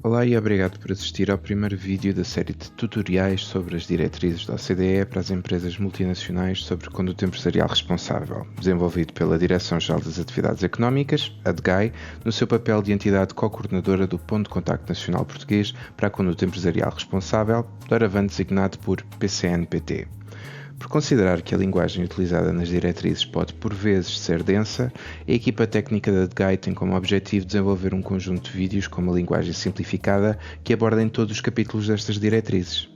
Olá e obrigado por assistir ao primeiro vídeo da série de tutoriais sobre as diretrizes da OCDE para as empresas multinacionais sobre conduta empresarial responsável, desenvolvido pela Direção-Geral das Atividades Económicas, a DGAE, no seu papel de entidade co-coordenadora do Ponto de Contacto Nacional Português para a Conduta Empresarial Responsável, doravante designado por PCNPT. Por considerar que a linguagem utilizada nas diretrizes pode por vezes ser densa, a equipa técnica da DGAE tem como objetivo desenvolver um conjunto de vídeos com uma linguagem simplificada que abordem todos os capítulos destas diretrizes.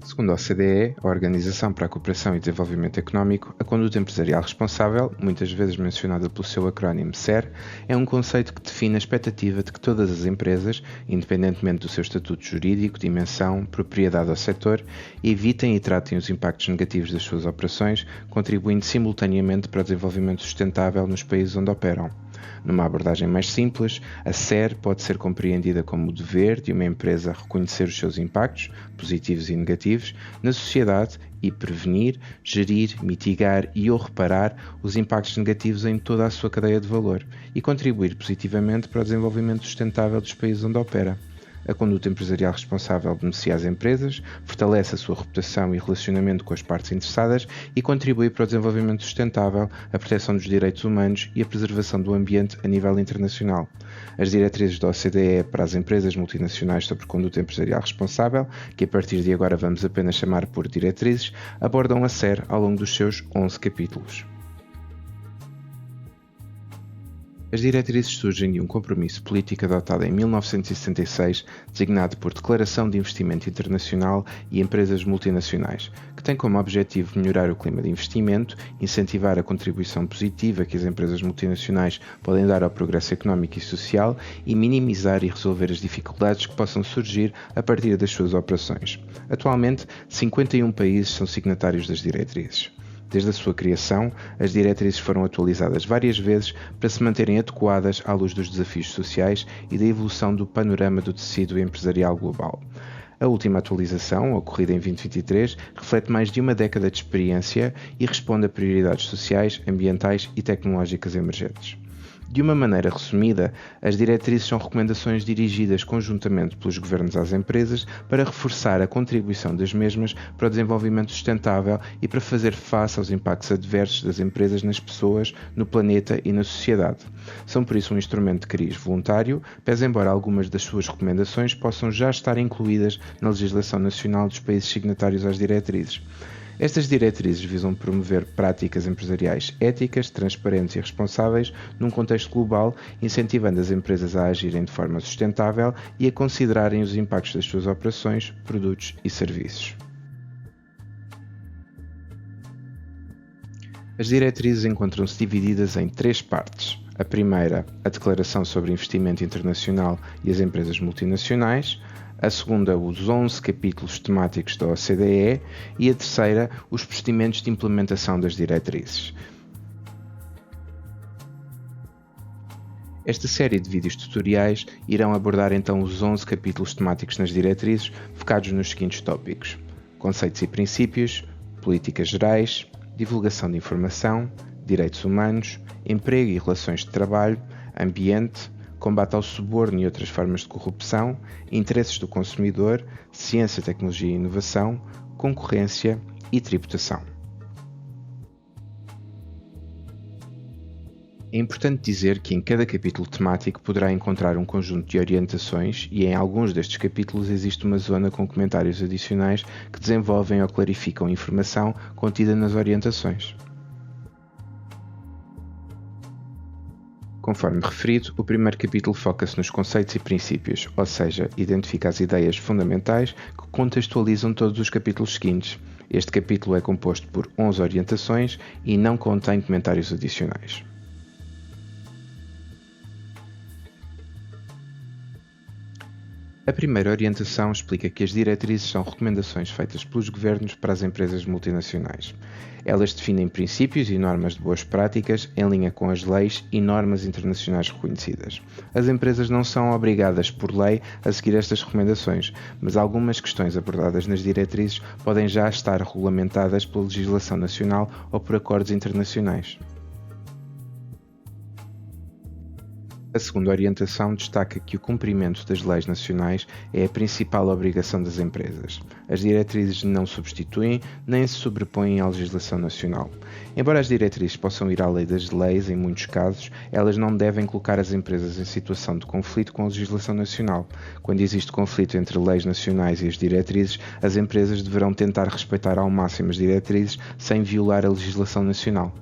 Segundo a OCDE, a Organização para a Cooperação e Desenvolvimento Económico, a conduta empresarial responsável, muitas vezes mencionada pelo seu acrónimo SER, é um conceito que define a expectativa de que todas as empresas, independentemente do seu estatuto jurídico, dimensão, propriedade ou setor, evitem e tratem os impactos negativos das suas operações, contribuindo simultaneamente para o desenvolvimento sustentável nos países onde operam. Numa abordagem mais simples, a SER pode ser compreendida como o dever de uma empresa reconhecer os seus impactos, positivos e negativos, na sociedade e prevenir, gerir, mitigar e ou reparar os impactos negativos em toda a sua cadeia de valor e contribuir positivamente para o desenvolvimento sustentável dos países onde opera. A conduta empresarial responsável beneficia as empresas, fortalece a sua reputação e relacionamento com as partes interessadas e contribui para o desenvolvimento sustentável, a proteção dos direitos humanos e a preservação do ambiente a nível internacional. As diretrizes da OCDE para as empresas multinacionais sobre conduta empresarial responsável, que a partir de agora vamos apenas chamar por diretrizes, abordam a SER ao longo dos seus 11 capítulos. As diretrizes surgem de um compromisso político adotado em 1976, designado por Declaração de Investimento Internacional e Empresas Multinacionais, que tem como objetivo melhorar o clima de investimento, incentivar a contribuição positiva que as empresas multinacionais podem dar ao progresso económico e social e minimizar e resolver as dificuldades que possam surgir a partir das suas operações. Atualmente, 51 países são signatários das diretrizes. Desde a sua criação, as diretrizes foram atualizadas várias vezes para se manterem adequadas à luz dos desafios sociais e da evolução do panorama do tecido empresarial global. A última atualização, ocorrida em 2023, reflete mais de uma década de experiência e responde a prioridades sociais, ambientais e tecnológicas emergentes. De uma maneira resumida, as diretrizes são recomendações dirigidas conjuntamente pelos governos às empresas para reforçar a contribuição das mesmas para o desenvolvimento sustentável e para fazer face aos impactos adversos das empresas nas pessoas, no planeta e na sociedade. São por isso um instrumento de cariz voluntário, pese embora algumas das suas recomendações possam já estar incluídas na legislação nacional dos países signatários às diretrizes. Estas diretrizes visam promover práticas empresariais éticas, transparentes e responsáveis num contexto global, incentivando as empresas a agirem de forma sustentável e a considerarem os impactos das suas operações, produtos e serviços. As diretrizes encontram-se divididas em 3 partes. A primeira, a Declaração sobre Investimento Internacional e as Empresas Multinacionais. A segunda, os 11 capítulos temáticos da OCDE e a terceira, os procedimentos de implementação das diretrizes. Esta série de vídeos tutoriais irão abordar então os 11 capítulos temáticos nas diretrizes, focados nos seguintes tópicos: conceitos e princípios, políticas gerais, divulgação de informação, direitos humanos, emprego e relações de trabalho, ambiente, combate ao suborno e outras formas de corrupção, interesses do consumidor, ciência, tecnologia e inovação, concorrência e tributação. É importante dizer que em cada capítulo temático poderá encontrar um conjunto de orientações e em alguns destes capítulos existe uma zona com comentários adicionais que desenvolvem ou clarificam a informação contida nas orientações. Conforme referido, o primeiro capítulo foca-se nos conceitos e princípios, ou seja, identifica as ideias fundamentais que contextualizam todos os capítulos seguintes. Este capítulo é composto por 11 orientações e não contém comentários adicionais. A primeira orientação explica que as diretrizes são recomendações feitas pelos governos para as empresas multinacionais. Elas definem princípios e normas de boas práticas em linha com as leis e normas internacionais reconhecidas. As empresas não são obrigadas por lei a seguir estas recomendações, mas algumas questões abordadas nas diretrizes podem já estar regulamentadas pela legislação nacional ou por acordos internacionais. A segunda orientação destaca que o cumprimento das leis nacionais é a principal obrigação das empresas. As diretrizes não substituem nem se sobrepõem à legislação nacional. Embora as diretrizes possam ir além das leis, em muitos casos, elas não devem colocar as empresas em situação de conflito com a legislação nacional. Quando existe conflito entre leis nacionais e as diretrizes, as empresas deverão tentar respeitar ao máximo as diretrizes sem violar a legislação nacional.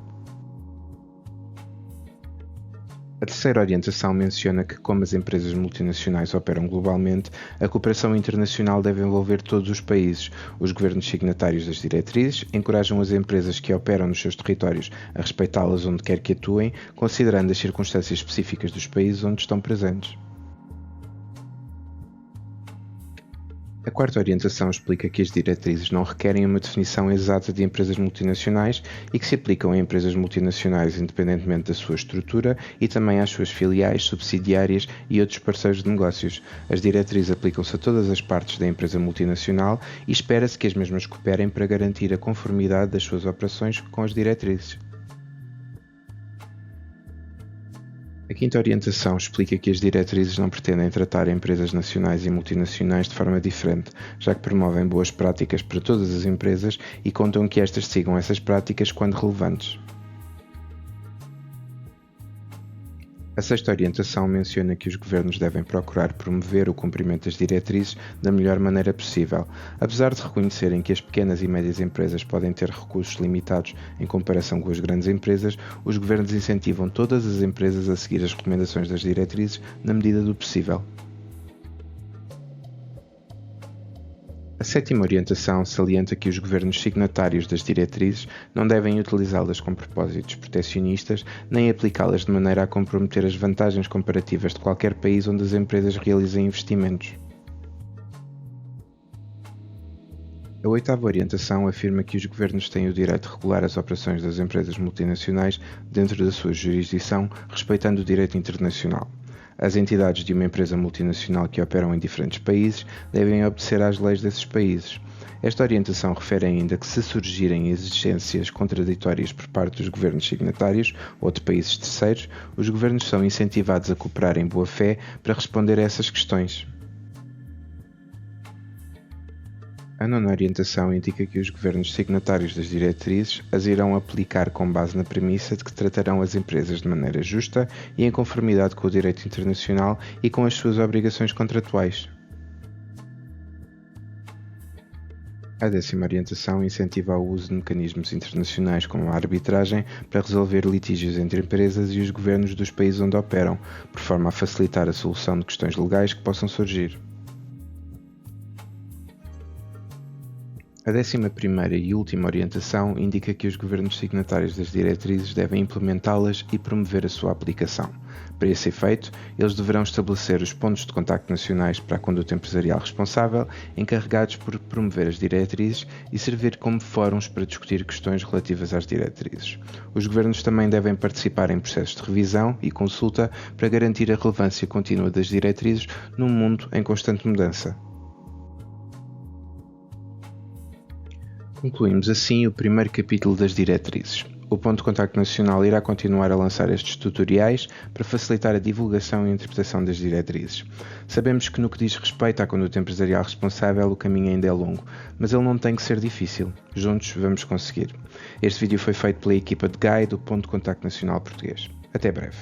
A terceira orientação menciona que, como as empresas multinacionais operam globalmente, a cooperação internacional deve envolver todos os países. Os governos signatários das diretrizes encorajam as empresas que operam nos seus territórios a respeitá-las onde quer que atuem, considerando as circunstâncias específicas dos países onde estão presentes. A quarta orientação explica que as diretrizes não requerem uma definição exata de empresas multinacionais e que se aplicam a empresas multinacionais independentemente da sua estrutura e também às suas filiais, subsidiárias e outros parceiros de negócios. As diretrizes aplicam-se a todas as partes da empresa multinacional e espera-se que as mesmas cooperem para garantir a conformidade das suas operações com as diretrizes. A quinta orientação explica que as diretrizes não pretendem tratar empresas nacionais e multinacionais de forma diferente, já que promovem boas práticas para todas as empresas e contam que estas sigam essas práticas quando relevantes. A sexta orientação menciona que os governos devem procurar promover o cumprimento das diretrizes da melhor maneira possível. Apesar de reconhecerem que as pequenas e médias empresas podem ter recursos limitados em comparação com as grandes empresas, os governos incentivam todas as empresas a seguir as recomendações das diretrizes na medida do possível. A sétima orientação salienta que os governos signatários das diretrizes não devem utilizá-las com propósitos protecionistas nem aplicá-las de maneira a comprometer as vantagens comparativas de qualquer país onde as empresas realizem investimentos. A oitava orientação afirma que os governos têm o direito de regular as operações das empresas multinacionais dentro da sua jurisdição, respeitando o direito internacional. As entidades de uma empresa multinacional que operam em diferentes países devem obedecer às leis desses países. Esta orientação refere ainda que, se surgirem exigências contraditórias por parte dos governos signatários ou de países terceiros, os governos são incentivados a cooperar em boa fé para responder a essas questões. A nona orientação indica que os governos signatários das diretrizes as irão aplicar com base na premissa de que tratarão as empresas de maneira justa e em conformidade com o direito internacional e com as suas obrigações contratuais. A décima orientação incentiva o uso de mecanismos internacionais como a arbitragem para resolver litígios entre empresas e os governos dos países onde operam, por forma a facilitar a solução de questões legais que possam surgir. A 11ª e última orientação indica que os governos signatários das diretrizes devem implementá-las e promover a sua aplicação. Para esse efeito, eles deverão estabelecer os pontos de contacto nacionais para a conduta empresarial responsável, encarregados por promover as diretrizes e servir como fóruns para discutir questões relativas às diretrizes. Os governos também devem participar em processos de revisão e consulta para garantir a relevância contínua das diretrizes num mundo em constante mudança. Concluímos assim o primeiro capítulo das diretrizes. O Ponto de Contacto Nacional irá continuar a lançar estes tutoriais para facilitar a divulgação e a interpretação das diretrizes. Sabemos que no que diz respeito à conduta empresarial responsável o caminho ainda é longo, mas ele não tem que ser difícil. Juntos vamos conseguir. Este vídeo foi feito pela equipa de GAI do Ponto de Contacto Nacional Português. Até breve.